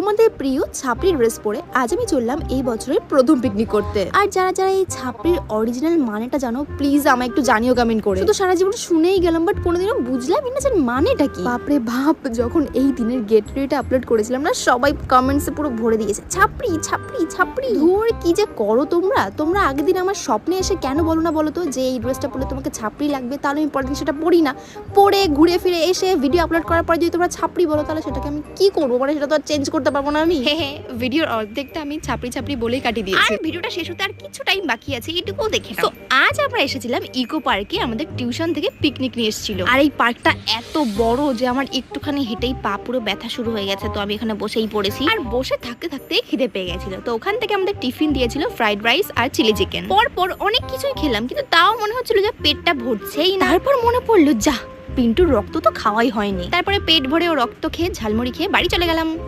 তোমাদের প্রিয় ছাপড়ি ড্রেস পরে আজ আমি চললাম এই বছরের প্রথম পিকনিক করতে। আর যারা যারা এই ছাপড়ির অরিজিনাল মানেটা জানো প্লিজ আমায় একটু জানিও কমেন্ট করে। শুধু সারা জীবন শুনেই গেলাম বাট কোনোদিনও বুঝলামই না যে মানেটা কি। বাপরে বাপ, যখন এই দিনের গেট রেটা আপলোড করেছিলাম না, সবাই কমেন্টসে পুরো ভরে দিয়েছে ছাপড়ি ছাপড়ি ছাপড়ি। ধুর কি যে করো তোমরা আগের দিন আমার স্বপ্নে এসে কেন বলো না বলো তো যে এই ড্রেসটা পরলে তোমাকে ছাপড়ি লাগবে, তাহলে আমি পরের দিন সেটা পরি না। পরে ঘুরে ফিরে এসে ভিডিও আপলোড করার পর যদি তোমরা ছাপড়ি বলো তাহলে সেটাকে আমি কি করবো? মানে সেটা তো আর চেঞ্জ করতে পারবো না আমি। হ্যাঁ, ভিডিওর অর্ধেকটা আমি ছাপড়ি ছাপড়ি বলেই কাটিয়ে দিয়েছি। আর ভিডিওটা শেষ হতে আর কিছু টাইম বাকি আছে, এটুকুও দেখে নাও। তো আজ আমরা এসেছিলাম ইকো পার্কে, আমাদের টিউশন থেকে পিকনিক নিয়ে এসেছিল। আর এই পার্কটা এত বড় যে আমার একটুখানি হেঁটেই পা পুরো ব্যথা শুরু হয়ে গেছে। তো আমি এখানে বসেই পড়েছি, আর বসে থাকতে থাকতেই খিদে পেয়ে গেছিল। তো ওখান থেকে আমাদের টিফিন দিয়েছিল ফ্রাইড রাইস আর চিলি চিকেন। পরপর অনেক কিছুই খেলাম, কিন্তু তাও মনে হচ্ছিল যে পেটটা ভরছেই না। তারপর মনে পড়লো যা, পিন্টুর রক্ত তো খাওয়াই হয়নি। তারপরে পেট ভরে ও রক্ত খেয়ে ঝালমুড়ি খেয়ে বাড়ি চলে গেলাম।